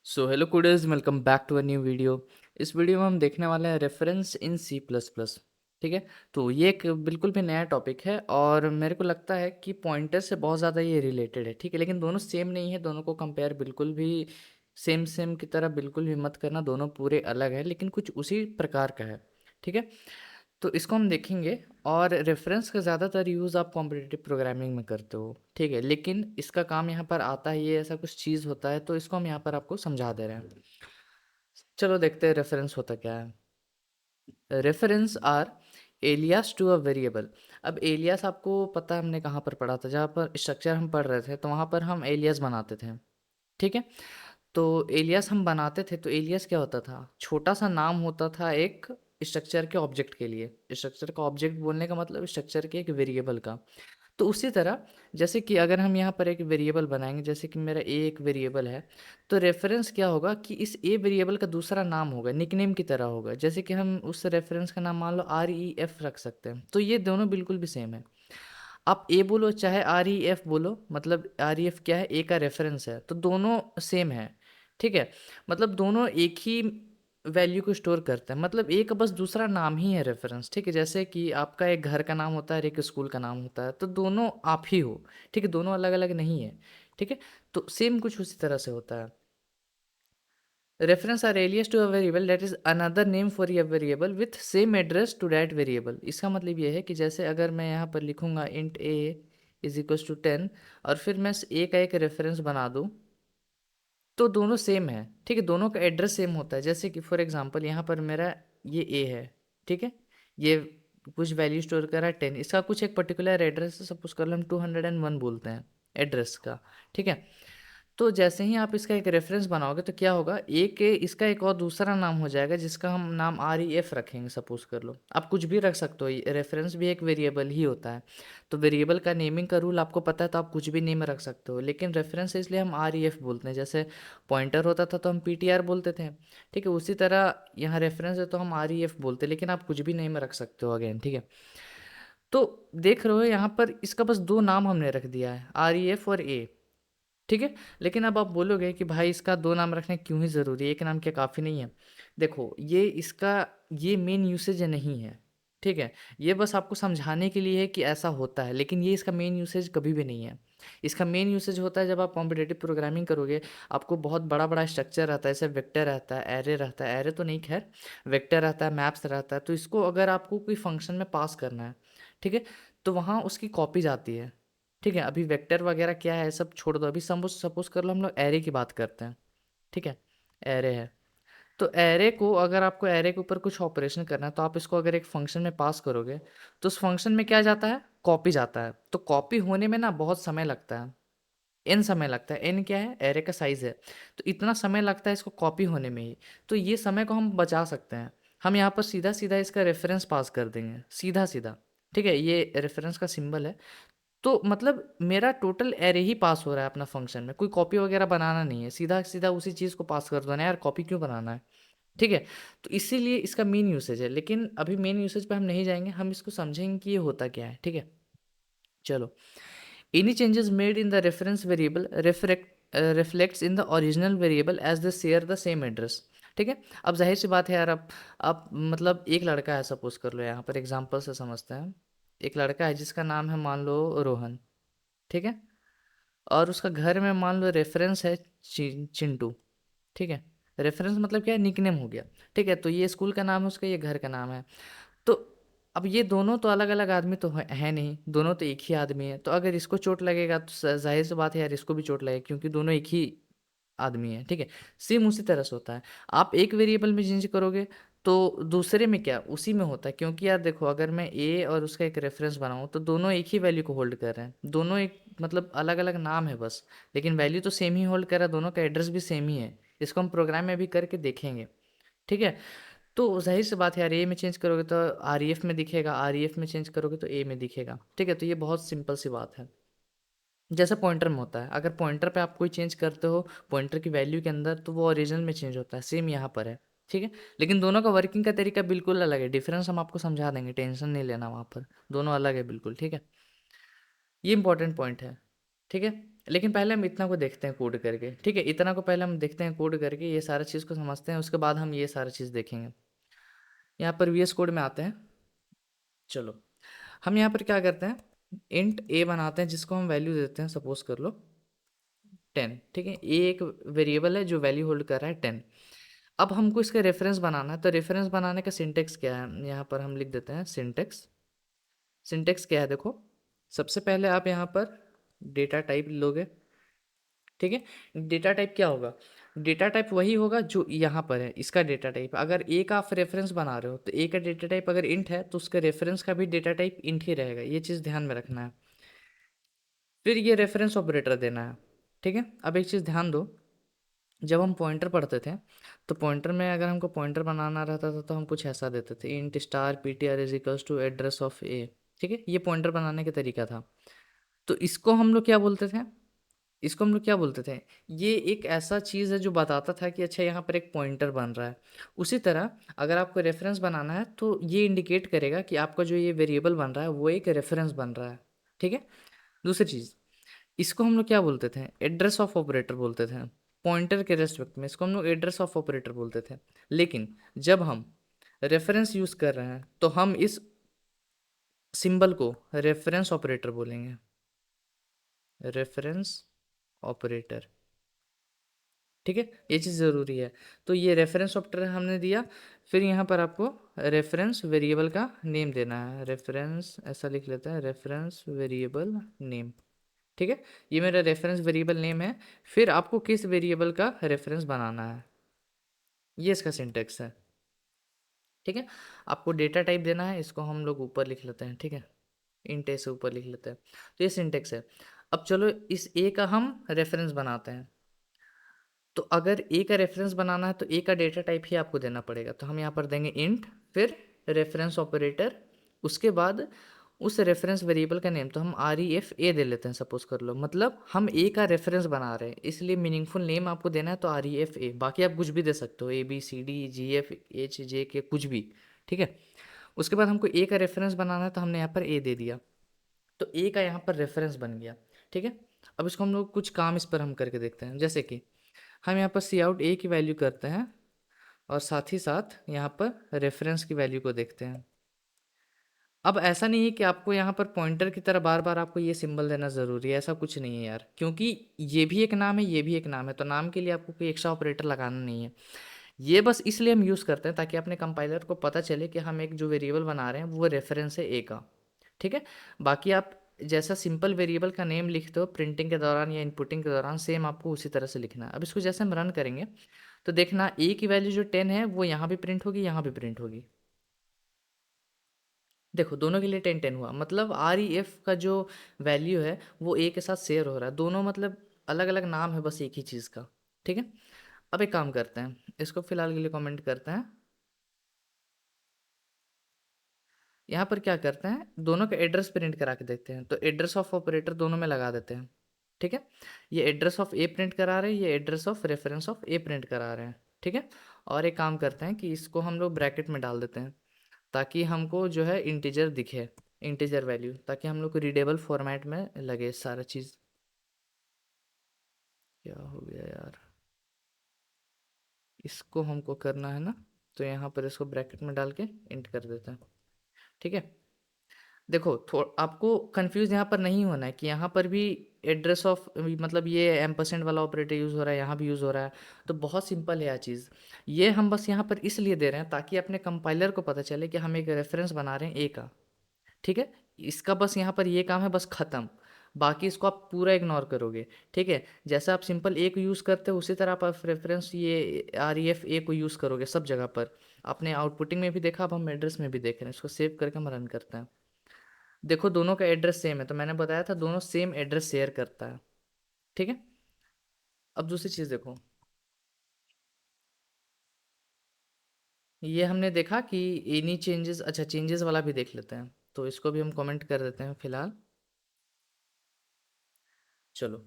सो hello कुडीज़, welcome back to a new video. इस video में हम देखने वाले हैं reference in c plus plus. ठीक है। तो ये एक बिल्कुल भी नया टॉपिक है और मेरे को लगता है कि पॉइंटर से बहुत ज़्यादा ये रिलेटेड है। ठीक है, लेकिन दोनों सेम नहीं है। दोनों को कंपेयर बिल्कुल भी सेम सेम की तरह बिल्कुल भी मत करना। दोनों पूरे अलग है लेकिन कुछ उसी प्रकार का है। ठीक है। तो इसको हम देखेंगे। और रेफरेंस का ज़्यादातर यूज़ आप कॉम्पिटिटिव प्रोग्रामिंग में करते हो। ठीक है, लेकिन इसका काम यहाँ पर आता है, ये ऐसा कुछ चीज़ होता है, तो इसको हम यहाँ पर आपको समझा दे रहे हैं। चलो देखते हैं रेफरेंस होता क्या है। Reference are alias to a variable. अब एलियास आपको पता है हमने कहाँ पर पढ़ा था, जहाँ पर स्ट्रक्चर हम पढ़ रहे थे तो वहाँ पर हम एलियास बनाते थे। ठीक है। तो एलियास हम बनाते थे तो एलियास क्या होता था, छोटा सा नाम होता था एक स्ट्रक्चर के ऑब्जेक्ट के लिए। स्ट्रक्चर का ऑब्जेक्ट बोलने का मतलब स्ट्रक्चर के एक वेरिएबल का। तो उसी तरह जैसे कि अगर हम यहाँ पर एक वेरिएबल बनाएंगे, जैसे कि मेरा ए एक वेरिएबल है, तो रेफरेंस क्या होगा कि इस ए वेरिएबल का दूसरा नाम होगा, निकनेम की तरह होगा। जैसे कि हम उस रेफरेंस का नाम मान लो आर ई एफ रख सकते हैं। तो ये दोनों बिल्कुल भी सेम है। आप ए बोलो चाहे आर ई एफ बोलो, मतलब आर ई एफ क्या है, ए का रेफरेंस है, तो दोनों सेम है। ठीक है। मतलब दोनों एक ही वैल्यू को स्टोर करते हैं, मतलब एक बस दूसरा नाम ही है रेफरेंस। ठीक है, जैसे कि आपका एक घर का नाम होता है और एक स्कूल का नाम होता है, तो दोनों आप ही हो। ठीक है, दोनों अलग अलग नहीं है। ठीक है। तो सेम कुछ उसी तरह से होता है। Reference are alias to a variable that is another name for a variable with same address to that variable. इसका मतलब ये है कि जैसे अगर मैं यहाँ पर लिखूंगा int A is equals to 10 और फिर मैं ए का एक रेफरेंस बना दूँ, तो दोनों सेम है। ठीक है, दोनों का एड्रेस सेम होता है। जैसे कि फॉर एग्जांपल यहाँ पर मेरा ये ए है। ठीक है। ये कुछ वैल्यू स्टोर कर रहा है 10, इसका कुछ एक पर्टिकुलर एड्रेस है, सपोज कर लो हम 201 बोलते हैं एड्रेस का। ठीक है। तो जैसे ही आप इसका एक रेफरेंस बनाओगे तो क्या होगा, एक इसका एक और दूसरा नाम हो जाएगा जिसका हम नाम आर ई एफ रखेंगे। सपोज कर लो आप कुछ भी रख सकते हो, रेफरेंस भी एक वेरिएबल ही होता है। तो वेरिएबल का नेमिंग का रूल आपको पता है, तो आप कुछ भी नेम रख सकते हो, लेकिन रेफरेंस इसलिए हम आर ई एफ बोलते हैं। जैसे पॉइंटर होता था तो हम पी टी आर बोलते थे। ठीक है, उसी तरह यहाँ रेफरेंस है तो हम आर ई एफ बोलते हैं, लेकिन आप कुछ भी नेम रख सकते हो अगेन। ठीक है। तो देख रहे हो यहाँ पर इसका बस दो नाम हमने रख दिया है, आर ई एफ और ए। ठीक है। लेकिन अब आप बोलोगे कि भाई इसका दो नाम रखना क्यों ही ज़रूरी है, एक नाम क्या काफ़ी नहीं है। देखो ये इसका ये मेन यूसेज नहीं है। ठीक है। ये बस आपको समझाने के लिए है कि ऐसा होता है, लेकिन ये इसका मेन यूसेज कभी भी नहीं है। इसका मेन यूसेज होता है जब आप कॉम्पिटेटिव प्रोग्रामिंग करोगे, आपको बहुत बड़ा बड़ा स्ट्रक्चर रहता है, जैसे वेक्टर रहता है, एरे रहता है, एरे तो नहीं खैर, वेक्टर रहता है, मैप्स रहता है। तो इसको अगर आपको कोई फंक्शन में पास करना है, ठीक है, तो वहाँ उसकी कॉपीज आती है। ठीक है, अभी वेक्टर वगैरह क्या है सब छोड़ दो, अभी सपोज सपोज कर लो हम लोग एरे की बात करते हैं। ठीक है। एरे है, तो एरे को अगर आपको एरे के ऊपर कुछ ऑपरेशन करना है तो आप इसको अगर एक फंक्शन में पास करोगे, तो उस फंक्शन में क्या जाता है, कॉपी जाता है। तो कॉपी होने में ना बहुत समय लगता है, एन समय लगता है। एन क्या है, एरे का साइज है। तो इतना समय लगता है इसको कॉपी होने में ही। तो ये समय को हम बचा सकते हैं। हम यहाँ पर सीधा सीधा इसका रेफरेंस पास कर देंगे, सीधा सीधा। ठीक है, ये रेफरेंस का सिंबल है। तो मतलब मेरा टोटल एरे ही पास हो रहा है अपना फंक्शन में, कोई कॉपी वगैरह बनाना नहीं है, सीधा सीधा उसी चीज़ को पास कर दो ना यार, कॉपी क्यों बनाना है। ठीक है। तो इसीलिए इसका मेन यूसेज है, लेकिन अभी मेन यूसेज पे हम नहीं जाएंगे, हम इसको समझेंगे कि ये होता क्या है। ठीक है। चलो, any changes made in the reference variable reflects in the original variable as they share the same address. ठीक है। अब जाहिर सी बात है यार, अब मतलब एक लड़का है, सपोज कर लो, यहाँ पर एग्जांपल से समझते हैं। एक लड़का है जिसका नाम है मान लो रोहन। ठीक है। और उसका घर में मान लो रेफरेंस है चिंटू। ठीक है। रेफरेंस मतलब क्या है, निकनेम हो गया। ठीक है, तो ये स्कूल का नाम है उसका, ये घर का नाम है। तो अब ये दोनों तो अलग अलग आदमी तो है नहीं, दोनों तो एक ही आदमी है। तो अगर इसको चोट लगेगा तो जाहिर सी बात है यार इसको भी चोट लगेगा, क्योंकि दोनों एक ही आदमी है। ठीक है। सेम उसी तरह से होता है। आप एक वेरिएबल में चेंज करोगे तो दूसरे में क्या उसी में होता है, क्योंकि यार देखो अगर मैं ए और उसका एक रेफरेंस बनाऊं तो दोनों एक ही वैल्यू को होल्ड कर रहे हैं, दोनों एक मतलब अलग अलग नाम है बस, लेकिन वैल्यू तो सेम ही होल्ड कर रहा है, दोनों का एड्रेस भी सेम ही है। इसको हम प्रोग्राम में भी करके देखेंगे। ठीक है। तो जाहिर सी बात है यार, ए में चेंज करोगे तो आर ई एफ में दिखेगा, आर ई एफ में चेंज करोगे तो ए में दिखेगा। ठीक है। तो ये बहुत सिंपल सी बात है। जैसे पॉइंटर में होता है, अगर पॉइंटर पे आप कोई चेंज करते हो पॉइंटर की वैल्यू के अंदर, तो वो ओरिजिनल में चेंज होता है, सेम यहाँ पर है। ठीक है। लेकिन दोनों का वर्किंग का तरीका बिल्कुल अलग है, डिफरेंस हम आपको समझा देंगे, टेंशन नहीं लेना वहाँ पर, दोनों अलग है बिल्कुल। ठीक है। ये इंपॉर्टेंट पॉइंट है। ठीक है। लेकिन पहले हम इतना को देखते हैं कोड करके, ठीक है, इतना को पहले हम देखते हैं कोड करके, ये सारा चीज़ को समझते हैं, उसके बाद हम ये सारा चीज़ देखेंगे। यहाँ पर वीएस कोड में आते हैं। चलो, हम यहाँ पर क्या करते हैं, इंट ए बनाते हैं जिसको हम वैल्यू देते हैं, सपोज कर लो 10, ठीक है। ए एक वेरिएबल है जो वैल्यू होल्ड कर रहा है 10। अब हमको इसका रेफरेंस बनाना है, तो रेफरेंस बनाने का सिंटेक्स क्या है, यहाँ पर हम लिख देते हैं सिंटेक्स। सिंटेक्स क्या है देखो, सबसे पहले आप यहाँ पर डेटा टाइप लोगे, ठीक है। डेटा टाइप क्या होगा, डेटा टाइप वही होगा जो यहाँ पर है, इसका डेटा टाइप। अगर ए का आप रेफरेंस बना रहे हो तो ए का डेटा टाइप अगर इंट है तो उसका रेफरेंस का भी डेटा टाइप इंट ही रहेगा, ये चीज़ ध्यान में रखना है। फिर ये रेफरेंस ऑपरेटर देना है, ठीक है। अब एक चीज़ ध्यान दो, जब हम पॉइंटर पढ़ते थे तो पॉइंटर में अगर हमको पॉइंटर बनाना रहता था तो हम कुछ ऐसा देते थे, int star P T r is equals to address of a, ठीक है। ये पॉइंटर बनाने का तरीका था। तो इसको हम लोग क्या बोलते थे, इसको हम लोग क्या बोलते थे, ये एक ऐसा चीज़ है जो बताता था कि अच्छा यहाँ पर एक पॉइंटर बन रहा है। उसी तरह अगर आपको रेफरेंस बनाना है तो ये इंडिकेट करेगा कि आपका जो ये वेरिएबल बन रहा है वो एक रेफरेंस बन रहा है, ठीक है। दूसरी चीज़, इसको हम लोग क्या बोलते थे, एड्रेस ऑफ ऑपरेटर बोलते थे। पॉइंटर के रेस्पेक्ट में इसको हम लोग एड्रेस ऑफ ऑपरेटर बोलते थे। लेकिन जब हम रेफरेंस यूज़ कर रहे हैं तो हम इस सिंबल को रेफरेंस ऑपरेटर बोलेंगे, रेफरेंस ऑपरेटर, ठीक है। ये चीज़ ज़रूरी है। तो ये रेफरेंस ऑपरेटर हमने दिया। फिर यहाँ पर आपको रेफरेंस वेरिएबल का नेम देना है, रेफरेंस ऐसा लिख लेते हैं, रेफरेंस वेरिएबल नेम, ठीक है। ये मेरा रेफरेंस वेरिएबल नेम है। फिर आपको किस वेरिएबल का रेफरेंस बनाना है, ये इसका सिंटेक्स है, ठीक है। आपको डेटा टाइप देना है, इसको हम लोग ऊपर लिख लेते हैं, ठीक है, इंट ए से ऊपर लिख लेते हैं। तो ये सिंटेक्स है। अब चलो इस ए का हम रेफरेंस बनाते हैं। तो अगर ए का रेफरेंस बनाना है तो ए का डेटा टाइप ही आपको देना पड़ेगा। तो हम यहाँ पर देंगे इंट, फिर रेफरेंस ऑपरेटर, उसके बाद उस रेफरेंस वेरिएबल का नेम। तो हम आर ई एफ ए दे लेते हैं, सपोज कर लो, मतलब हम ए का रेफरेंस बना रहे हैं इसलिए मीनिंगफुल नेम आपको देना है तो आर ई एफ ए। बाकी आप कुछ भी दे सकते हो, A B C D G F H J K कुछ भी, ठीक है। उसके बाद हमको ए का रेफरेंस बनाना है तो हमने यहाँ पर ए दे दिया, तो ए का यहाँ पर रेफरेंस बन गया, ठीक है। अब इसको हम लोग कुछ काम इस पर हम करके देखते हैं, जैसे कि हम यहाँ पर सी आउट ए की वैल्यू करते हैं और साथ ही साथ यहाँ पर रेफरेंस की वैल्यू को देखते हैं। अब ऐसा नहीं है कि आपको यहाँ पर पॉइंटर की तरह बार बार आपको ये सिंबल देना ज़रूरी है, ऐसा कुछ नहीं है यार, क्योंकि ये भी एक नाम है, ये भी एक नाम है, तो नाम के लिए आपको कोई एक्स्ट्रा ऑपरेटर लगाना नहीं है। ये बस इसलिए हम यूज़ करते हैं ताकि अपने कंपाइलर को पता चले कि हम एक जो वेरिएबल बना रहे हैं वो रेफरेंस है ए का, ठीक है। बाकी आप जैसा सिंपल वेरिएबल का नेम लिखते हो प्रिंटिंग के दौरान या इनपुटिंग के दौरान, सेम आपको उसी तरह से लिखना है। अब इसको जैसे हम रन करेंगे तो देखना ए की वैल्यू जो 10 है वो यहाँ भी प्रिंट होगी, यहाँ भी प्रिंट होगी। देखो दोनों के लिए 10 10 हुआ, मतलब आर ई एफ का जो वैल्यू है वो ए के साथ शेयर हो रहा है, दोनों मतलब अलग अलग नाम है बस एक ही चीज़ का, ठीक है। अब एक काम करते हैं, इसको फिलहाल के लिए कमेंट करते हैं। यहाँ पर क्या करते हैं, दोनों का एड्रेस प्रिंट करा के देखते हैं, तो एड्रेस ऑफ ऑपरेटर दोनों में लगा देते हैं, ठीक है। ये एड्रेस ऑफ ए प्रिंट करा रहे हैं, ये address of reference of A print करा रहे हैं, ठीक है। और एक काम करते हैं कि इसको हम लोग ब्रैकेट में डाल देते हैं ताकि हमको जो है इंटीजर दिखे, इंटीजर वैल्यू, ताकि हम लोग को रीडेबल फॉर्मेट में लगे सारा चीज़। क्या हो गया यार, इसको हमको करना है ना, तो यहाँ पर इसको ब्रैकेट में डाल के इंट कर देते हैं, ठीक है। देखो आपको कंफ्यूज यहाँ पर नहीं होना है कि यहाँ पर भी एड्रेस ऑफ मतलब ये एम्परसेंड वाला ऑपरेटर यूज़ हो रहा है, यहाँ भी यूज़ हो रहा है। तो बहुत सिंपल है यह चीज़, ये हम बस यहाँ पर इसलिए दे रहे हैं ताकि अपने कंपाइलर को पता चले कि हम एक रेफरेंस बना रहे हैं ए का, ठीक है। इसका बस यहाँ पर ये काम है, बस ख़त्म। बाकी इसको आप पूरा इग्नोर करोगे, ठीक है। जैसे आप सिंपल ए को यूज़ करते हो उसी तरह आप रेफरेंस ये आर ई एफ ए को यूज़ करोगे सब जगह पर। आपने आउटपुटिंग में भी देखा, अब हम एड्रेस में भी देख रहे हैं। इसको सेव करके हम रन करते हैं। देखो दोनों का एड्रेस सेम है, तो मैंने बताया था दोनों सेम एड्रेस शेयर करता है, ठीक है। अब दूसरी चीज़ देखो, ये हमने देखा कि एनी चेंजेस, अच्छा चेंजेस वाला भी देख लेते हैं, तो इसको भी हम कमेंट कर देते हैं फिलहाल। चलो,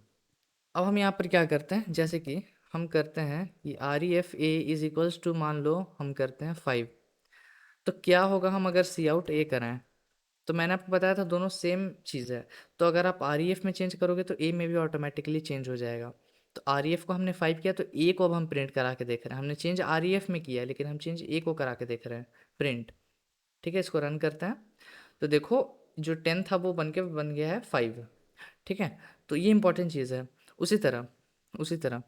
अब हम यहाँ पर क्या करते हैं, जैसे कि हम करते हैं कि R E F A is equals to, मान लो हम करते हैं 5। तो क्या होगा हम अगर सी आउट ए कराएं, तो मैंने आपको बताया था दोनों सेम चीज़ है। तो अगर आप REF में चेंज करोगे तो ए में भी ऑटोमेटिकली चेंज हो जाएगा। तो REF को हमने 5 किया तो ए को अब हम प्रिंट करा के देख रहे हैं। हमने चेंज REF में किया है लेकिन हम चेंज ए को करा के देख रहे हैं प्रिंट। ठीक है, इसको रन करते हैं। तो देखो जो 10 था वो बन गया है 5। ठीक है, तो ये इंपॉर्टेंट चीज़ है। उसी तरह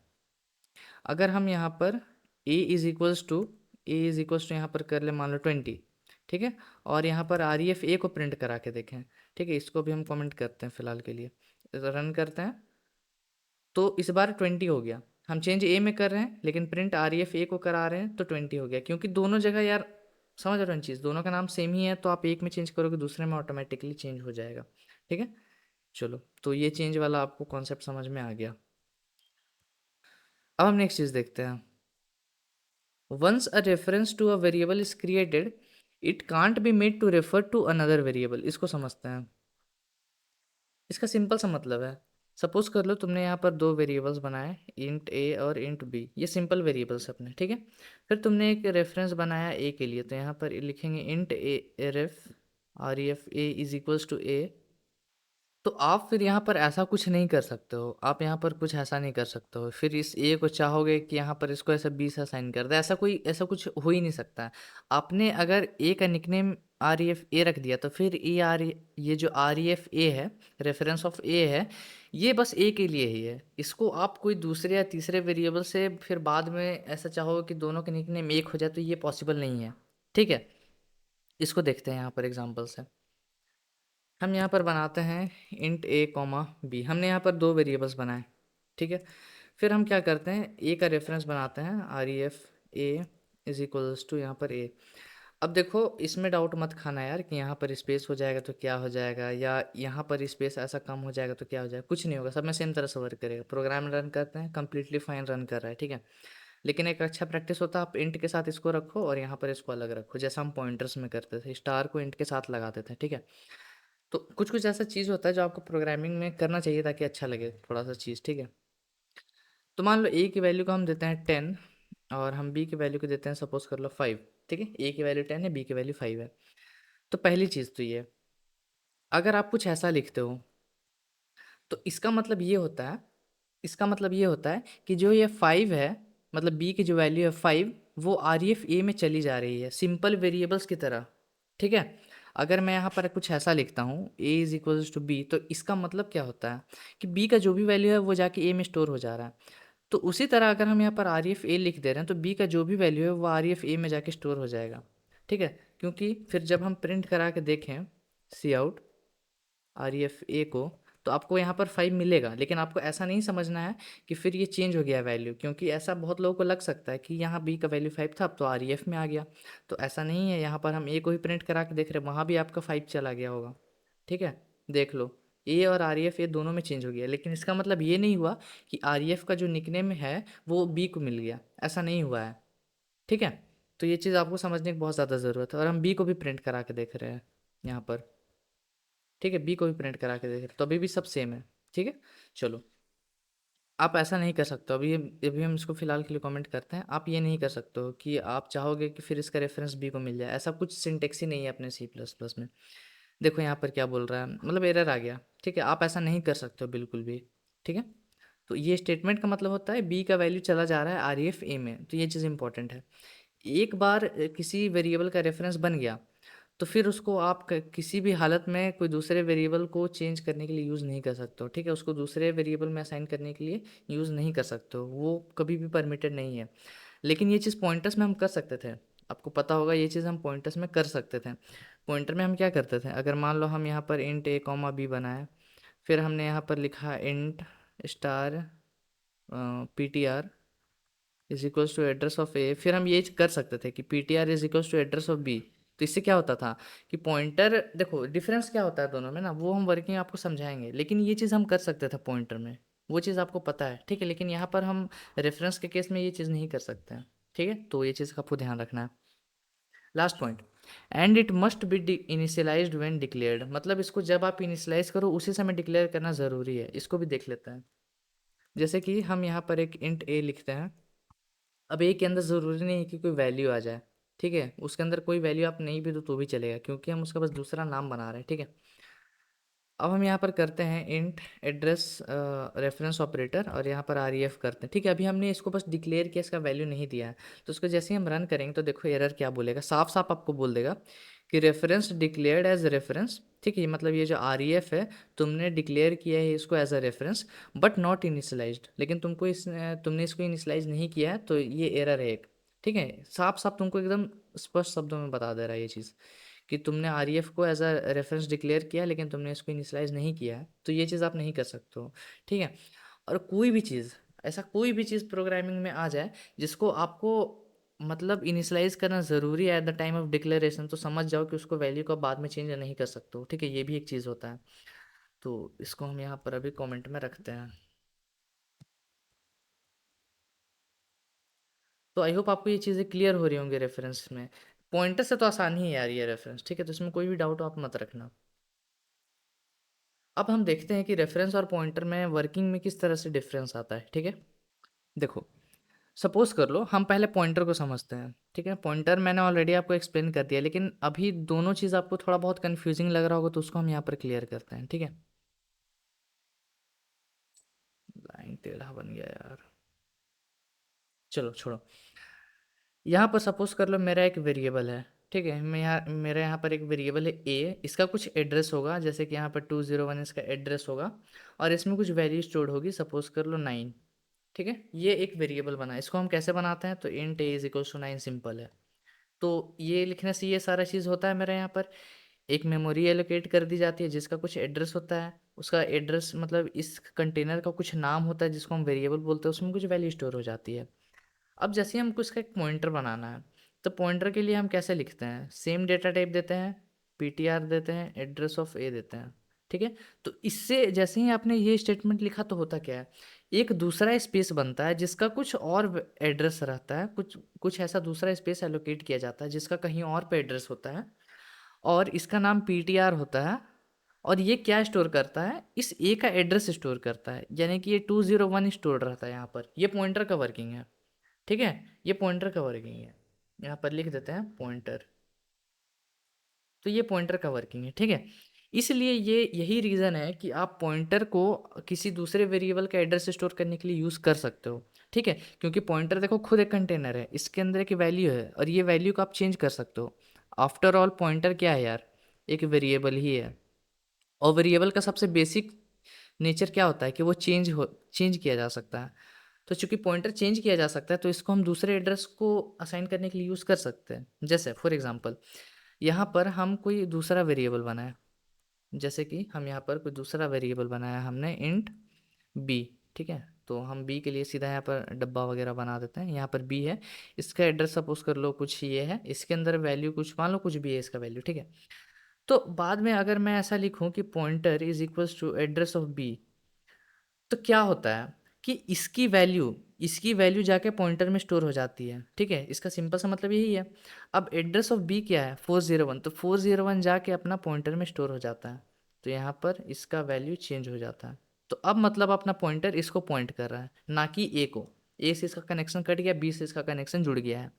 अगर हम यहाँ पर ए इज इक्वल्स टू यहाँ पर कर ले मान लो 20। ठीक है, और यहाँ पर REF ए को प्रिंट करा के देखें। ठीक है, इसको भी हम कमेंट करते हैं फिलहाल के लिए, रन करते हैं। तो इस बार 20 हो गया। हम चेंज ए में कर रहे हैं लेकिन प्रिंट REF ए को करा रहे हैं तो 20 हो गया, क्योंकि दोनों जगह यार समझ रहे हो इन चीज़, दोनों का नाम सेम ही है तो आप एक में चेंज करोगे दूसरे में ऑटोमेटिकली चेंज हो जाएगा। ठीक है, चलो तो ये चेंज वाला आपको कॉन्सेप्ट समझ में आ गया। अब हम नेक्स्ट चीज़ देखते हैं। Once a reference to a variable is created, it can't be made to refer to another variable। इसको समझते हैं। इसका सिंपल सा मतलब है, सपोज कर लो तुमने यहाँ पर दो वेरिएबल्स बनाए, इंट ए और इंट बी। ये सिंपल वेरिएबल्स अपने, ठीक है। फिर तुमने एक रेफरेंस बनाया ए के लिए, तो यहाँ पर लिखेंगे int a ref REF A is equals to a. तो आप फिर यहाँ पर ऐसा कुछ नहीं कर सकते हो, आप यहाँ पर कुछ ऐसा नहीं कर सकते हो फिर इस ए को चाहोगे कि यहाँ पर इसको ऐसा 20 असाइन कर दे, ऐसा कुछ हो ही नहीं सकता है। आपने अगर ए का निकनेम REF ए रख दिया तो फिर ये जो REF ए है, रेफरेंस ऑफ ए है, ये बस ए के लिए ही है। इसको आप कोई दूसरे या तीसरे वेरिएबल से फिर बाद में ऐसा चाहो कि दोनों के निकनेम एक हो जाए तो ये पॉसिबल नहीं है। ठीक है, इसको देखते हैं यहाँ पर एग्जाम्पल से। हम यहाँ पर बनाते हैं इंट ए कॉमा बी। हमने यहाँ पर दो वेरिएबल्स बनाए, ठीक है। फिर हम क्या करते हैं, ए का रेफरेंस बनाते हैं REF A is equals to यहाँ पर ए। अब देखो इसमें डाउट मत खाना यार कि यहाँ पर स्पेस हो जाएगा तो क्या हो जाएगा, या यहाँ पर स्पेस ऐसा कम हो जाएगा तो क्या हो जाएगा। कुछ नहीं होगा, सब में सेम तरह से वर्क करेगा। प्रोग्राम रन करते हैं, कम्प्लीटली फाइन रन कर रहा है, ठीक है। लेकिन एक अच्छा प्रैक्टिस होता है, आप इंट के साथ इसको रखो और यहाँ पर इसको अलग रखो, जैसा हम पॉइंटर्स में करते थे, स्टार को इंट के साथ लगाते थे, ठीक है। तो कुछ कुछ ऐसा चीज़ होता है जो आपको प्रोग्रामिंग में करना चाहिए ताकि अच्छा लगे थोड़ा सा चीज़, ठीक है। तो मान लो ए की वैल्यू को हम देते हैं 10 और हम बी की वैल्यू को देते हैं सपोज कर लो 5। ठीक है, ए की वैल्यू 10 है, बी की वैल्यू 5 है। तो पहली चीज़ तो ये, अगर आप कुछ ऐसा लिखते हो तो इसका मतलब ये होता है कि जो ये 5 है, मतलब बी की जो वैल्यू है 5, वो REF ए में चली जा रही है सिंपल वेरिएबल्स की तरह। ठीक है, अगर मैं यहाँ पर कुछ ऐसा लिखता हूँ ए इज इक्वल्स टू बी, तो इसका मतलब क्या होता है कि बी का जो भी वैल्यू है वो जाके ए में स्टोर हो जा रहा है। तो उसी तरह अगर हम यहाँ पर REF ए लिख दे रहे हैं तो बी का जो भी वैल्यू है वो REF ए में जाके स्टोर हो जाएगा। ठीक है, क्योंकि फिर जब हम प्रिंट करा के देखें सी आउट REF ए को, तो आपको यहाँ पर 5 मिलेगा। लेकिन आपको ऐसा नहीं समझना है कि फिर ये चेंज हो गया वैल्यू, क्योंकि ऐसा बहुत लोगों को लग सकता है कि यहाँ बी का वैल्यू 5 था अब तो REF में आ गया। तो ऐसा नहीं है, यहाँ पर हम ए को ही प्रिंट करा के देख रहे हैं, वहाँ भी आपका 5 चला गया होगा। ठीक है, देख लो ए और REF ए दोनों में चेंज हो गया, लेकिन इसका मतलब ये नहीं हुआ कि REF का जो निकनेम है वो बी को मिल गया, ऐसा नहीं हुआ है। ठीक है, तो ये चीज़ आपको समझने की बहुत ज़्यादा ज़रूरत है। और हम बी को भी प्रिंट करा के देख रहे हैं यहाँ पर। ठीक है, बी को भी प्रिंट करा के देख रहे तो अभी भी सब सेम है। ठीक है, चलो आप ऐसा नहीं कर सकते हो। अभी हम इसको फिलहाल के लिए कमेंट करते हैं। आप ये नहीं कर सकते हो कि आप चाहोगे कि फिर इसका रेफरेंस बी को मिल जाए, ऐसा कुछ सिंटेक्स ही नहीं है अपने C++ में। देखो यहाँ पर क्या बोल रहा है, मतलब एरर आ गया। ठीक है, आप ऐसा नहीं कर सकते हो बिल्कुल भी। ठीक है, तो ये स्टेटमेंट का मतलब होता है बी का वैल्यू चला जा रहा है REF ए में, तो ये चीज़ इंपॉर्टेंट है। एक बार किसी वेरिएबल का रेफरेंस बन गया तो फिर उसको आप किसी भी हालत में कोई दूसरे वेरिएबल को चेंज करने के लिए यूज़ नहीं कर सकते हो। ठीक है, उसको दूसरे वेरिएबल में असाइन करने के लिए यूज़ नहीं कर सकते हो, वो कभी भी परमिटेड नहीं है। लेकिन ये चीज़ पॉइंटर्स में हम कर सकते थे, आपको पता होगा ये चीज़ हम पॉइंटर्स में कर सकते थे। पॉइंटर में हम क्या करते थे, अगर मान लो हम यहाँ पर इंट ए कॉमा बी बनाए, फिर हमने यहाँ पर लिखा int star PTR is equals to address of a, फिर हम ये कर सकते थे कि PTR is equals to address of B. तो इससे क्या होता था कि पॉइंटर, देखो डिफरेंस क्या होता है दोनों में ना, वो हम वर्किंग आपको समझाएंगे, लेकिन ये चीज़ हम कर सकते थे पॉइंटर में, वो चीज़ आपको पता है। ठीक है, लेकिन यहाँ पर हम रेफरेंस के केस में ये चीज़ नहीं कर सकते हैं। ठीक है, तो ये चीज़ का आपको ध्यान रखना है। Last point, and it must be initialised when declared, मतलब इसको जब आप इनिशियलाइज करो उसी समय डिक्लेयर करना ज़रूरी है। इसको भी देख लेते हैं। जैसे कि हम यहाँ पर एक इंट ए लिखते हैं। अब ए के अंदर ज़रूरी नहीं है कि कोई वैल्यू आ जाए। ठीक है, उसके अंदर कोई वैल्यू आप नहीं भी दो तो भी चलेगा, क्योंकि हम उसका बस दूसरा नाम बना रहे हैं। ठीक है, अब हम यहाँ पर करते हैं इंट एड्रेस रेफरेंस ऑपरेटर, और यहाँ पर आर करते हैं। ठीक है, अभी हमने इसको बस डिक्लेयर किया, इसका वैल्यू नहीं दिया है। तो उसको जैसे ही हम रन करेंगे तो देखो एरर क्या बोलेगा, साफ साफ आपको बोल देगा कि रेफरेंस डिक्लेयर्ड एज रेफरेंस। ठीक है, मतलब ये जो आर है, तुमने डिक्लेयर किया है इसको as a reference, but not initialized, लेकिन तुमने इसको इनिशलाइज नहीं किया है, तो ये एरर है एक। ठीक है, साफ साफ तुमको एकदम स्पष्ट शब्दों में बता दे रहा है ये चीज़, कि तुमने आर को एज अ रेफरेंस डिक्लेयर किया लेकिन तुमने इसको इनिशलाइज नहीं किया है, तो ये चीज़ आप नहीं कर सकते हो। ठीक है, और कोई भी चीज़, ऐसा कोई भी चीज़ प्रोग्रामिंग में आ जाए जिसको आपको मतलब इनिशलाइज करना ज़रूरी है at the time of declaration, तो समझ जाओ कि उसको वैल्यू को बाद में चेंज नहीं कर सकते हो। ठीक है, ये भी एक चीज़ होता है। तो इसको हम यहाँ पर अभी कमेंट में रखते हैं। तो आई होप आपको ये चीज़ें क्लियर हो रही होंगी रेफरेंस में। पॉइंटर से तो आसान ही है यार ये रेफरेंस। ठीक है, तो इसमें कोई भी डाउट हो आप मत रखना। अब हम देखते हैं कि रेफरेंस और पॉइंटर में वर्किंग में किस तरह से डिफरेंस आता है। ठीक है, देखो सपोज कर लो हम पहले पॉइंटर को समझते हैं। ठीक है, पॉइंटर मैंने ऑलरेडी आपको एक्सप्लेन कर दिया, लेकिन अभी दोनों चीज़ आपको थोड़ा बहुत कंफ्यूजिंग लग रहा होगा, तो उसको हम यहाँ पर क्लियर करते हैं। ठीक है, लाइन टेढ़ा बन गया यार, चलो छोड़ो। यहाँ पर सपोज कर लो मेरा एक वेरिएबल है। ठीक है, मेरा यहाँ पर एक वेरिएबल है ए, इसका कुछ एड्रेस होगा, जैसे कि यहाँ पर 201 इसका एड्रेस होगा, और इसमें कुछ वैल्यू स्टोर्ड होगी, सपोज कर लो 9। ठीक है, ये एक वेरिएबल बना है। इसको हम कैसे बनाते हैं, तो int A is equals to 9 simple है। तो ये लिखने से ये सारा चीज़ होता है मेरा। यहाँ पर एक मेमोरी एलोकेट कर दी जाती है जिसका कुछ एड्रेस होता है, उसका एड्रेस मतलब इस कंटेनर का कुछ नाम होता है जिसको हम वेरिएबल बोलते हैं, उसमें कुछ वैल्यू स्टोर हो जाती है। अब जैसे ही हमको इसका एक पॉइंटर बनाना है, तो पॉइंटर के लिए हम कैसे लिखते हैं, सेम डेटा टाइप देते हैं, पीटीआर देते हैं, एड्रेस ऑफ ए देते हैं। ठीक है, तो इससे जैसे ही आपने ये स्टेटमेंट लिखा तो होता क्या है, एक दूसरा स्पेस बनता है जिसका कुछ और एड्रेस रहता है, कुछ कुछ ऐसा दूसरा स्पेस एलोकेट किया जाता है जिसका कहीं और पे एड्रेस होता है, और इसका नाम पीटीआर होता है। और ये क्या स्टोर करता है, इस ए का एड्रेस स्टोर करता है, यानी कि ये 201 स्टोर रहता है यहाँ पर। ये पॉइंटर का वर्किंग है। ठीक है, ये पॉइंटर का वर्किंग है, यहाँ पर लिख देते हैं पॉइंटर। तो ये पॉइंटर का वर्किंग है। ठीक है, इसलिए ये यही रीज़न है कि आप पॉइंटर को किसी दूसरे वेरिएबल का एड्रेस स्टोर करने के लिए यूज़ कर सकते हो। ठीक है, क्योंकि पॉइंटर देखो खुद एक कंटेनर है, इसके अंदर एक वैल्यू है, और ये वैल्यू को आप चेंज कर सकते हो। आफ्टर ऑल पॉइंटर क्या है यार, एक वेरिएबल ही है। और वेरिएबल का सबसे बेसिक नेचर क्या होता है कि वो चेंज किया जा सकता है। तो चूंकि पॉइंटर चेंज किया जा सकता है, तो इसको हम दूसरे एड्रेस को असाइन करने के लिए यूज़ कर सकते हैं। जैसे फॉर एग्जांपल यहाँ पर हम कोई दूसरा वेरिएबल बनाया, जैसे कि हम यहाँ पर कोई दूसरा वेरिएबल बनाया हमने इंट बी। ठीक है, तो हम बी के लिए सीधा यहाँ पर डब्बा वगैरह बना देते हैं। यहाँ पर बी है, इसका एड्रेस सपोज कर लो कुछ ये है, इसके अंदर वैल्यू कुछ मान लो कुछ भी है इसका वैल्यू। ठीक है, तो बाद में अगर मैं ऐसा लिखूं कि pointer is equals to address of B, तो क्या होता है कि इसकी वैल्यू जाके पॉइंटर में स्टोर हो जाती है। ठीक है, इसका सिंपल सा मतलब यही है। अब एड्रेस ऑफ बी क्या है, 401, तो 401 जाके अपना पॉइंटर में स्टोर हो जाता है, तो यहाँ पर इसका वैल्यू चेंज हो जाता है। तो अब मतलब अपना पॉइंटर इसको पॉइंट कर रहा है, ना कि ए को। ए से इसका कनेक्शन कट गया, बी से इसका कनेक्शन जुड़ गया है।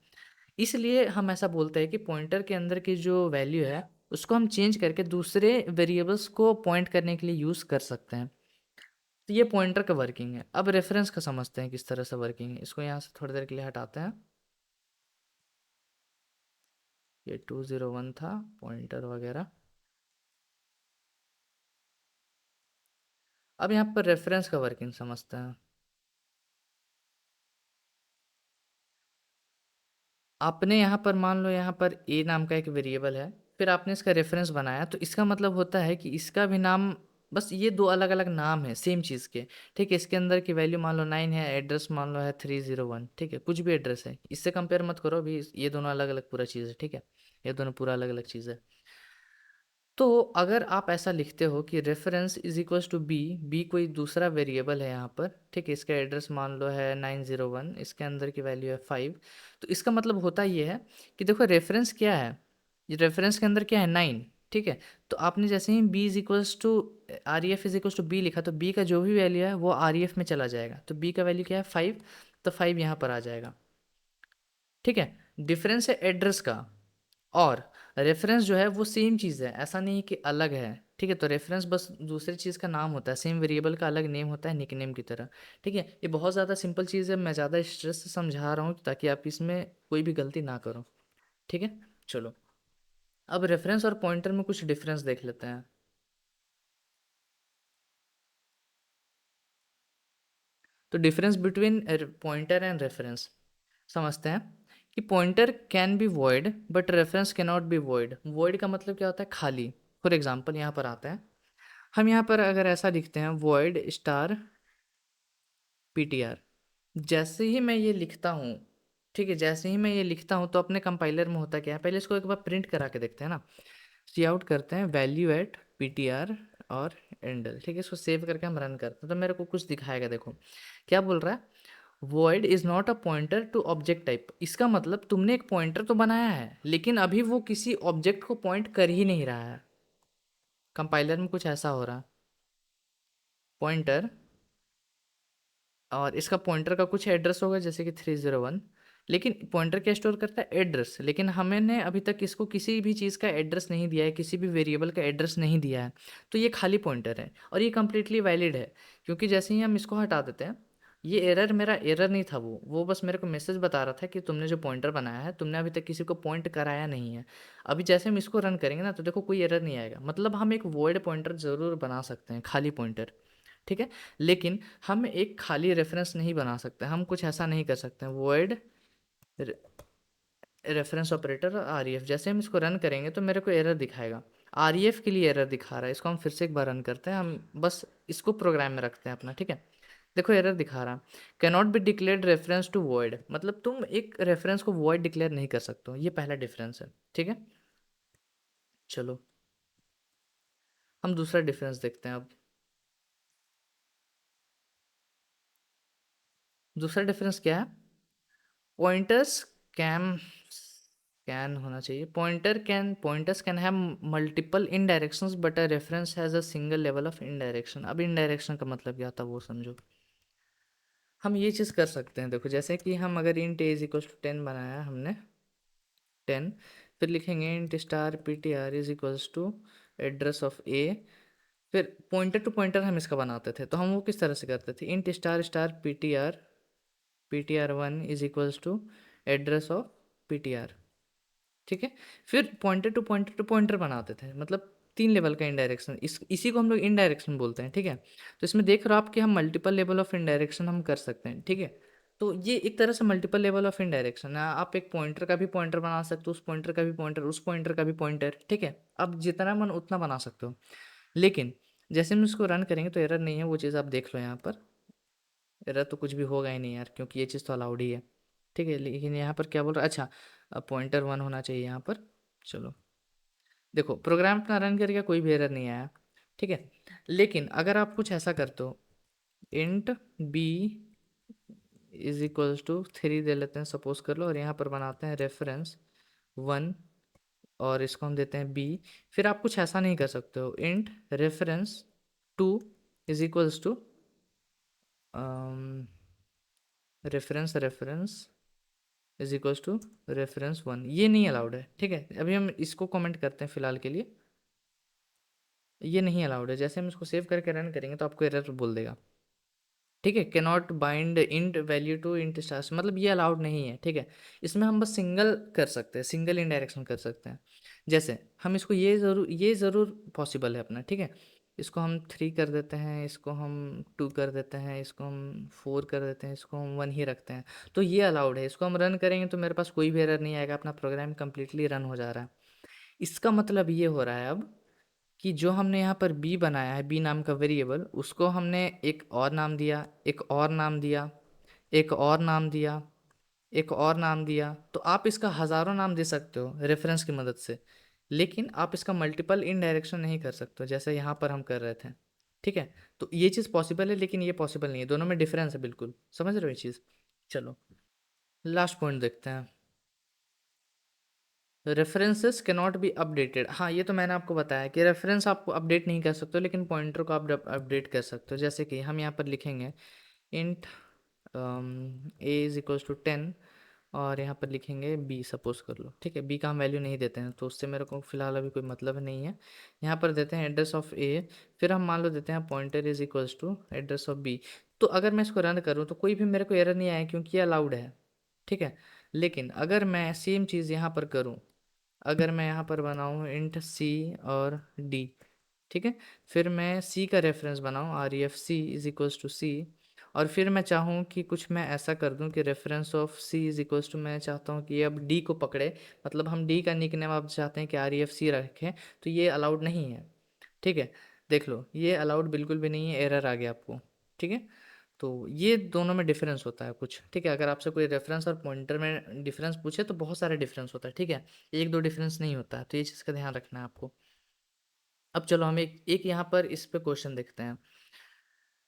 इसलिए हम ऐसा बोलते हैं कि पॉइंटर के अंदर की जो वैल्यू है उसको हम चेंज करके दूसरे वेरिएबल्स को पॉइंट करने के लिए यूज़ कर सकते हैं। तो ये पॉइंटर का वर्किंग है। अब रेफरेंस का समझते हैं किस तरह से वर्किंग है। इसको यहाँ से थोड़ी देर के लिए हटाते हैं। ये 201 था पॉइंटर वगैरह। अब यहाँ पर रेफरेंस का वर्किंग समझते हैं। आपने यहाँ पर मान लो यहाँ पर ए नाम का एक वेरिएबल है, फिर आपने इसका रेफरेंस बनाया, तो इसका मतलब होता है कि इसका भी नाम, बस ये दो अलग अलग नाम है सेम चीज़ के। ठीक है, इसके अंदर की वैल्यू मान लो 9 है, एड्रेस मान लो है 301। ठीक है, कुछ भी एड्रेस है, इससे कंपेयर मत करो अभी, ये दोनों अलग अलग पूरा चीज़ है। ठीक है, ये दोनों पूरा अलग अलग चीज़ है। तो अगर आप ऐसा लिखते हो कि reference is equals to B, B कोई दूसरा वेरिएबल है यहाँ पर। ठीक है, इसका एड्रेस मान लो है 901, इसके अंदर की वैल्यू है 5। तो इसका मतलब होता ये है कि देखो रेफरेंस क्या है, ये रेफरेंस के अंदर क्या है 9। ठीक है, तो आपने जैसे ही b is equals to r E f is equals to b लिखा, तो बी का जो भी वैल्यू है वो आर ई एफ में चला जाएगा। तो बी का वैल्यू क्या है 5, तो 5 यहाँ पर आ जाएगा। ठीक है। डिफरेंस है एड्रेस का, और रेफरेंस जो है वो सेम चीज़ है, ऐसा नहीं है कि अलग है। ठीक है, तो रेफरेंस बस दूसरी चीज़ का नाम होता है, सेम वेरिएबल का अलग नेम होता है निकनेम की तरह। ठीक है, ये बहुत ज़्यादा सिंपल चीज़ है, मैं ज़्यादा स्ट्रेस से समझा रहा हूँ ताकि आप इसमें कोई भी गलती ना करो। ठीक है, चलो अब रेफरेंस और पॉइंटर में कुछ डिफरेंस देख लेते हैं। तो difference between pointer and reference समझते हैं कि pointer can be void but reference can not be void. Void का मतलब क्या होता है? खाली। फॉर एग्जांपल यहाँ पर आता है, हम यहाँ पर अगर ऐसा लिखते हैं वॉइड स्टार पीटीआर, जैसे ही मैं ये लिखता हूँ, ठीक है, जैसे ही मैं ये लिखता हूँ तो अपने कंपाइलर में होता क्या है, पहले इसको एक बार प्रिंट करा के देखते हैं ना। सी आउट करते हैं वैल्यू एट पीटीआर और एंडल, ठीक है, इसको सेव करके हम रन करते हैं तो मेरे को कुछ दिखाएगा। देखो क्या बोल रहा है, void is not a pointer to object type. इसका मतलब तुमने एक पॉइंटर तो बनाया है लेकिन अभी वो किसी ऑब्जेक्ट को पॉइंट कर ही नहीं रहा है। कंपाइलर में कुछ ऐसा हो रहा है, पॉइंटर, और इसका पॉइंटर का कुछ एड्रेस होगा जैसे कि 301, लेकिन पॉइंटर क्या स्टोर करता है? एड्रेस। लेकिन हमने अभी तक इसको किसी भी चीज़ का एड्रेस नहीं दिया है, किसी भी वेरिएबल का एड्रेस नहीं दिया है, तो ये खाली पॉइंटर है और ये कम्प्लीटली वैलिड है। क्योंकि जैसे ही हम इसको हटा देते हैं, ये एरर मेरा एरर नहीं था, वो बस मेरे को मैसेज बता रहा था कि तुमने जो पॉइंटर बनाया है तुमने अभी तक किसी को पॉइंट कराया नहीं है। अभी जैसे हम इसको रन करेंगे ना तो देखो कोई एरर नहीं आएगा, मतलब हम एक वॉइड पॉइंटर ज़रूर बना सकते हैं, खाली पॉइंटर। ठीक है, लेकिन हम एक खाली रेफरेंस नहीं बना सकते, हम कुछ ऐसा नहीं कर सकते हैं void reference operator R E F. जैसे हम इसको रन करेंगे तो मेरे को एरर दिखाएगा, आर ई एफ के लिए एरर दिखा रहा है। इसको हम फिर से एक बार रन करते हैं, हम बस इसको प्रोग्राम में रखते हैं अपना। ठीक है, देखो एरर दिखा रहा है, can not be declared reference to void, मतलब तुम एक रेफरेंस को वॉइड डिक्लेयर नहीं कर सकते हो, ये पहला डिफरेंस है। ठीक है, चलो हम दूसरा डिफरेंस देखते हैं अब। दूसरा डिफरेंस क्या है? पॉइंटर्स कैन कैन होना चाहिए, pointers can have multiple in directions but a reference has a single level of indirection. अब इनडायरेक्शन का मतलब क्या था वो समझो। हम ये चीज़ कर सकते हैं, देखो जैसे कि हम अगर int A is equal to 10 बनाया हमने, 10, फिर लिखेंगे int star P T r is equals to address of a. फिर पॉइंटर टू पॉइंटर हम इसका बनाते थे, तो हम वो किस तरह से करते थे, int star star P T R one is equals to address of P T R. ठीक है, फिर पॉइंटर टू पॉइंटर बनाते थे, मतलब 3 लेवल का इनडायरेक्शन, इसी को हम लोग इनडायरेक्शन बोलते हैं। ठीक है, तो इसमें देख रहे हो आप कि हम मल्टीपल लेवल ऑफ इनडायरेक्शन हम कर सकते हैं। ठीक है, तो ये एक तरह से मल्टीपल लेवल ऑफ इनडायरेक्शन है, आप एक पॉइंटर का भी पॉइंटर बना सकते हो, उस पॉइंटर का भी पॉइंटर, उस पॉइंटर का भी पॉइंटर। ठीक है, आप जितना मन उतना बना सकते हो, लेकिन जैसे हम इसको रन करेंगे तो एरर नहीं है, वो चीज़ आप देख लो यहाँ पर, एरर तो कुछ भी होगा ही नहीं यार, क्योंकि ये चीज़ तो अलाउड ही है। ठीक है, लेकिन यहाँ पर क्या बोल रहा है, अच्छा पॉइंटर 1 होना चाहिए यहाँ पर। चलो देखो प्रोग्राम अपना रन करके कोई भी एरर नहीं आया। ठीक है, लेकिन अगर आप कुछ ऐसा करते हो, int B is equals to 3 दे लेते हैं सपोज कर लो, और यहाँ पर बनाते हैं रेफरेंस 1, और इसको हम देते हैं बी। फिर आप कुछ ऐसा नहीं कर सकते हो, int reference 2 is equals to reference reference is equals to reference 1, ये नहीं अलाउड है। ठीक है, अभी हम इसको कमेंट करते हैं फिलहाल के लिए, ये नहीं अलाउड है। जैसे हम इसको सेव करके रन करेंगे तो आपको एरर बोल देगा। ठीक है, can not bind int value to int stars, मतलब ये अलाउड नहीं है। ठीक है, इसमें हम बस सिंगल कर सकते हैं, सिंगल इनडायरेक्शन कर सकते हैं। जैसे हम इसको ये ज़रूर पॉसिबल है अपना। ठीक है, इसको हम 3 कर देते हैं, इसको हम 2 कर देते हैं, इसको हम 4 कर देते हैं, इसको हम 1 ही रखते हैं, तो ये अलाउड है। इसको हम रन करेंगे तो मेरे पास कोई भी एरर नहीं आएगा, अपना प्रोग्राम कम्प्लीटली रन हो जा रहा है। इसका मतलब ये हो रहा है अब कि जो हमने यहाँ पर बी बनाया है, बी नाम का वेरिएबल, उसको हमने एक और नाम दिया, एक और नाम दिया, एक और नाम दिया, एक और नाम दिया, तो आप इसका हज़ारों नाम दे सकते हो रेफरेंस की मदद से, लेकिन आप इसका मल्टीपल इन डायरेक्शन नहीं कर सकते हो जैसे यहाँ पर हम कर रहे थे। ठीक है, तो ये चीज़ पॉसिबल है लेकिन ये पॉसिबल नहीं है, दोनों में डिफरेंस है बिल्कुल, समझ रहे हो ये चीज़। चलो लास्ट पॉइंट देखते हैं, रेफरेंसेस के नॉट बी अपडेटेड। हाँ, ये तो मैंने आपको बताया कि रेफरेंस आप अपडेट नहीं कर सकते हो, लेकिन पॉइंटर को आप अपडेट कर सकते हो। जैसे कि हम यहाँ पर लिखेंगे int A is equals to 10, और यहाँ पर लिखेंगे बी, सपोज कर लो, ठीक है। बी का हम वैल्यू नहीं देते हैं तो उससे मेरे को फिलहाल अभी कोई मतलब नहीं है। यहाँ पर देते हैं एड्रेस ऑफ ए, फिर हम मान लो देते हैं pointer is equals to address of B. तो अगर मैं इसको रन करूँ तो कोई भी मेरे को एरर नहीं आया क्योंकि ये अलाउड है, ठीक है। लेकिन अगर मैं सेम चीज़ यहाँ पर करूँ, अगर मैं यहाँ पर बनाऊँ इंट सी और डी, ठीक है, फिर मैं सी का रेफरेंस बनाऊँ R E F C is equals to C, और फिर मैं चाहूँ कि कुछ मैं ऐसा कर दूँ कि reference of C is equals to, मैं चाहता हूँ कि ये अब डी को पकड़े, मतलब हम डी का निक नेम आप चाहते हैं कि आर ई एफ सी रखें, तो ये अलाउड नहीं है, ठीक है। देख लो ये अलाउड बिल्कुल भी नहीं है, एरर आ गया आपको, ठीक है। तो ये दोनों में डिफरेंस होता है कुछ, ठीक है। अगर आपसे कोई रेफरेंस और पॉइंटर में डिफरेंस पूछे तो बहुत सारे डिफरेंस होता है, ठीक है, एक दो डिफरेंस नहीं होता है, तो ये चीज़ का ध्यान रखना है आपको। अब चलो हम एक एक यहाँ पर इस पे क्वेश्चन देखते हैं,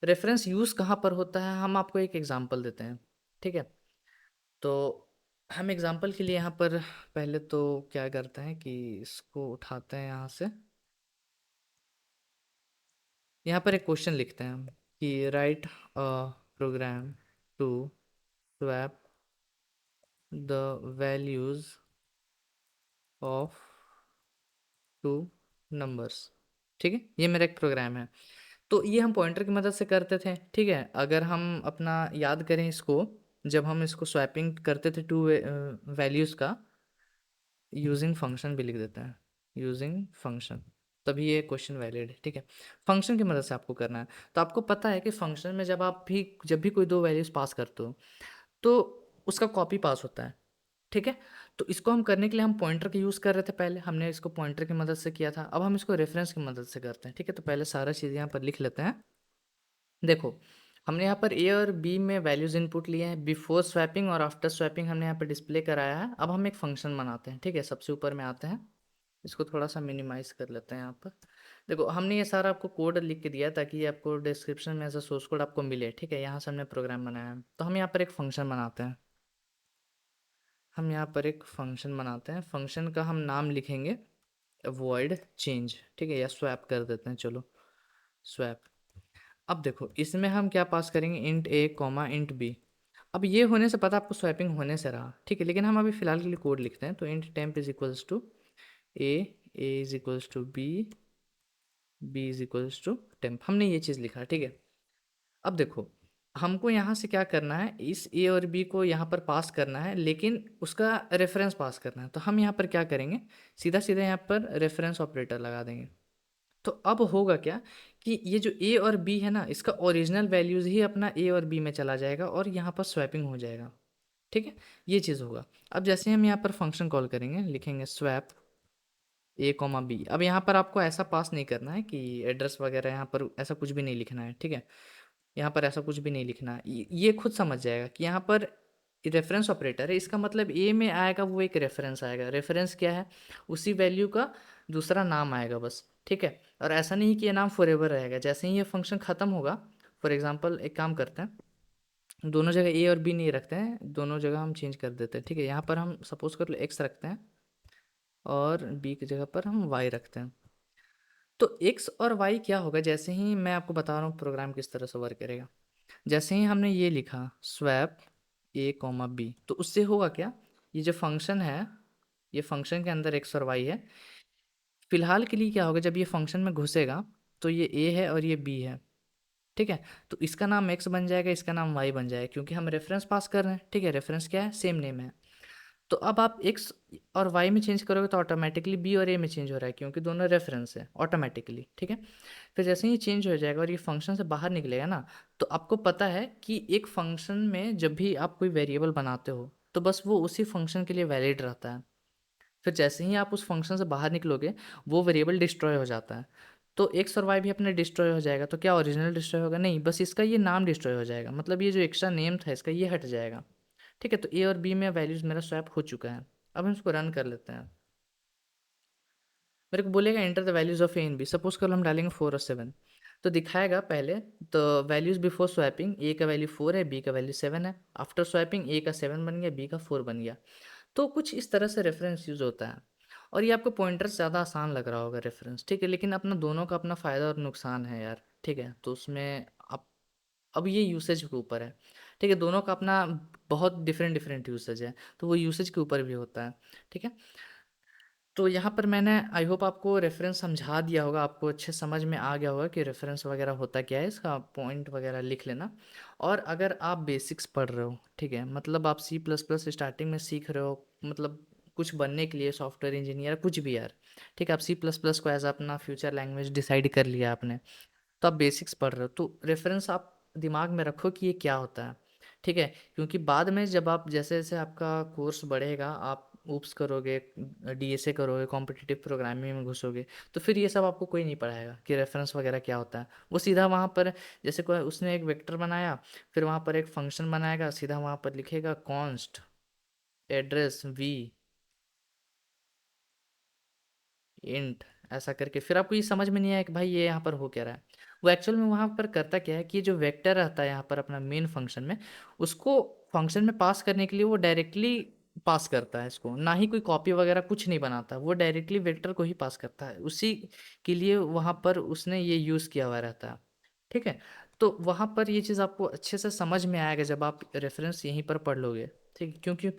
रेफरेंस यूज़ कहाँ पर होता है, हम आपको एक एग्जांपल देते हैं, ठीक है। तो हम एग्जांपल के लिए यहाँ पर पहले तो क्या करते हैं कि इसको उठाते हैं यहाँ से, यहाँ पर एक क्वेश्चन लिखते हैं हम कि write program to swap the values of two numbers, ठीक है। ये मेरा एक प्रोग्राम है, तो ये हम पॉइंटर की मदद से करते थे, ठीक है। अगर हम अपना याद करें इसको, जब हम इसको स्वैपिंग करते थे टू वैल्यूज़ का, यूजिंग फंक्शन भी लिख देते हैं, यूजिंग फंक्शन, तभी ये क्वेश्चन वैलिड है, ठीक है। फंक्शन की मदद से आपको करना है। तो आपको पता है कि फंक्शन में जब भी कोई दो वैल्यूज़ पास करते हो तो उसका कॉपी पास होता है, ठीक है। तो इसको हम करने के लिए हम पॉइंटर का यूज़ कर रहे थे, पहले हमने इसको पॉइंटर की मदद से किया था, अब हम इसको रेफरेंस की मदद से करते हैं, ठीक है। तो पहले सारा चीज़ यहाँ पर लिख लेते हैं। देखो हमने यहाँ पर ए और बी में वैल्यूज़ इनपुट लिए हैं, बिफोर स्वैपिंग और आफ्टर स्वैपिंग हमने यहाँ पर डिस्प्ले कराया है। अब हम एक फंक्शन बनाते हैं, ठीक है। सबसे ऊपर में आते हैं, इसको थोड़ा सा मिनिमाइज कर लेते हैं यहाँ पर। देखो हमने ये सारा आपको कोड लिख के दिया ताकि ये आपको डिस्क्रिप्शन में ऐसा सोर्स कोड आपको मिले, ठीक है। यहाँ से हमने प्रोग्राम बनाया है, तो हम यहाँ पर एक फंक्शन बनाते हैं, हम यहाँ पर एक फंक्शन बनाते हैं। फंक्शन का हम नाम लिखेंगे वॉइड चेंज, ठीक है, या स्वैप कर देते हैं, चलो स्वैप। अब देखो इसमें हम क्या पास करेंगे, इंट ए कॉमा इंट बी। अब ये होने से पता आपको स्वैपिंग होने से रहा, ठीक है। लेकिन हम अभी फिलहाल के लिए कोड लिखते हैं, तो int temp is equals to A, A is equals to B, B is equals to temp, हमने ये चीज़ लिखा, ठीक है। अब देखो हमको यहाँ से क्या करना है, इस ए और बी को यहाँ पर पास करना है, लेकिन उसका रेफरेंस पास करना है। तो हम यहाँ पर क्या करेंगे, सीधा सीधा यहाँ पर रेफरेंस ऑपरेटर लगा देंगे। तो अब होगा क्या कि ये जो ए और बी है ना, इसका ओरिजिनल वैल्यूज़ ही अपना ए और बी में चला जाएगा और यहाँ पर स्वैपिंग हो जाएगा, ठीक है। ये चीज़ होगा। अब जैसे हम यहाँ पर फंक्शन कॉल करेंगे, लिखेंगे स्वैप ए कॉमा बी। अब यहाँ पर आपको ऐसा पास नहीं करना है कि एड्रेस वगैरह, यहाँ पर ऐसा कुछ भी नहीं लिखना है, ठीक है। यहाँ पर ऐसा कुछ भी नहीं लिखना है, ये खुद समझ जाएगा कि यहाँ पर रेफरेंस ऑपरेटर है, इसका मतलब ए में आएगा वो एक रेफरेंस आएगा। रेफरेंस क्या है, उसी वैल्यू का दूसरा नाम आएगा बस, ठीक है। और ऐसा नहीं कि ये नाम फॉर एवर रहेगा, जैसे ही ये फंक्शन ख़त्म होगा, फॉर एग्जांपल एक काम करते हैं, दोनों जगह ए और बी नहीं रखते हैं, दोनों जगह हम चेंज कर देते हैं, ठीक है। यहाँ पर हम सपोज कर लो एक्स रखते हैं और बी की जगह पर हम वाई रखते हैं। तो एक्स और वाई क्या होगा, जैसे ही मैं आपको बता रहा हूँ प्रोग्राम किस तरह से वर्क करेगा। जैसे ही हमने ये लिखा स्वैप ए कॉमा बी, तो उससे होगा क्या, ये जो फंक्शन है, ये फंक्शन के अंदर एक्स और वाई है। फिलहाल के लिए क्या होगा, जब ये फंक्शन में घुसेगा तो ये ए है और ये बी है, ठीक है। तो इसका नाम एक्स बन जाएगा, इसका नाम वाई बन जाएगा, क्योंकि हम रेफरेंस पास कर रहे हैं, ठीक है। रेफरेंस क्या है, सेम नेम है। तो अब आप एक्स और वाई में चेंज करोगे तो ऑटोमेटिकली बी और ए में चेंज हो रहा है, क्योंकि दोनों रेफरेंस है ऑटोमेटिकली, ठीक है। फिर जैसे ही चेंज हो जाएगा और ये फंक्शन से बाहर निकलेगा ना, तो आपको पता है कि एक फंक्शन में जब भी आप कोई वेरिएबल बनाते हो तो बस वो उसी फंक्शन के लिए वैलिड रहता है। फिर जैसे ही आप उस फंक्शन से बाहर निकलोगे वो वेरिएबल डिस्ट्रॉय हो जाता है। तो एक्स और वाई भी अपने डिस्ट्रॉय हो जाएगा, तो क्या ओरिजिनल डिस्ट्रॉय होगा, नहीं, बस इसका ये नाम डिस्ट्रॉय हो जाएगा, मतलब ये जो एक्स्ट्रा नेम था इसका ये हट जाएगा, ठीक है। तो ए और बी में वैल्यूज़ मेरा स्वैप हो चुका है। अब हम इसको रन कर लेते हैं, मेरे को बोलेगा enter the values of A and B, suppose कर लो हम डालेंगे 4 और 7, तो दिखाएगा पहले तो वैल्यूज बिफोर स्वैपिंग, ए का वैल्यू 4 है, बी का वैल्यू 7 है। आफ्टर स्वैपिंग ए का 7 बन गया, बी का 4 बन गया। तो कुछ इस तरह से रेफरेंस यूज़ होता है। और ये आपको पॉइंटर से ज़्यादा आसान लग रहा होगा रेफरेंस, ठीक है, लेकिन अपना दोनों का अपना फ़ायदा और नुकसान है यार, ठीक है। तो उसमें अब ये यूसेज के ऊपर है। ठीक है, दोनों का अपना बहुत डिफरेंट डिफरेंट यूसेज है, तो वो यूसेज के ऊपर भी होता है। ठीक है, तो यहाँ पर मैंने आई होप आपको रेफरेंस समझा दिया होगा, आपको अच्छे समझ में आ गया होगा कि रेफरेंस वगैरह होता क्या है, इसका पॉइंट वगैरह लिख लेना। और अगर आप बेसिक्स पढ़ रहे हो, ठीक है, मतलब आप सी प्लस प्लस स्टार्टिंग में सीख रहे हो, मतलब कुछ बनने के लिए सॉफ्टवेयर इंजीनियर कुछ भी यार, ठीक है, आप सी प्लस प्लस को एज अपना फ्यूचर लैंग्वेज डिसाइड कर लिया आपने, तो आप बेसिक्स पढ़ रहे हो, तो रेफरेंस आप दिमाग में रखो कि ये क्या होता है। ठीक है, क्योंकि बाद में जब आप जैसे जैसे आपका कोर्स बढ़ेगा, आप ऊप्स करोगे, डीएसए करोगे, कॉम्पिटिटिव प्रोग्रामिंग में घुसोगे, तो फिर ये सब आपको कोई नहीं पढ़ाएगा कि रेफरेंस वगैरह क्या होता है। वो सीधा वहाँ पर, जैसे कोई उसने एक वेक्टर बनाया, फिर वहाँ पर एक फंक्शन बनाएगा, सीधा वहाँ पर लिखेगा कॉन्स्ट एड्रेस वी इंट, ऐसा करके, फिर आपको ये समझ में नहीं आया कि भाई ये यहाँ पर हो क्या रहा है। वो एक्चुअल में वहाँ पर करता क्या है कि जो वेक्टर रहता है यहाँ पर अपना मेन फंक्शन में, उसको फंक्शन में पास करने के लिए वो डायरेक्टली पास करता है इसको, ना ही कोई कॉपी वगैरह कुछ नहीं बनाता, वो डायरेक्टली वेक्टर को ही पास करता है, उसी के लिए वहाँ पर उसने ये यूज़ किया हुआ रहता है। ठीक है, तो वहाँ पर ये चीज़ आपको अच्छे से समझ में आएगा जब आप रेफरेंस यहीं पर पढ़ लोगे। ठीक है,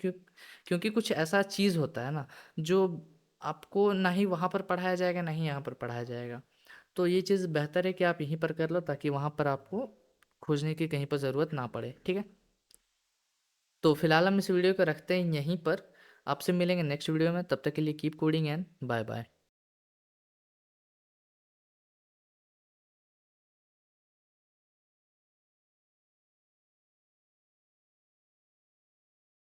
क्योंकि कुछ ऐसा चीज़ होता है ना, जो आपको ना ही वहाँ पर पढ़ाया जाएगा ना ही यहाँ पर पढ़ाया जाएगा। तो ये चीज़ बेहतर है कि आप यहीं पर कर लो, ताकि वहाँ पर आपको खोजने की कहीं पर ज़रूरत ना पड़े। ठीक है, तो फिलहाल हम इस वीडियो को रखते हैं यहीं पर, आपसे मिलेंगे नेक्स्ट वीडियो में, तब तक के लिए keep coding and bye bye.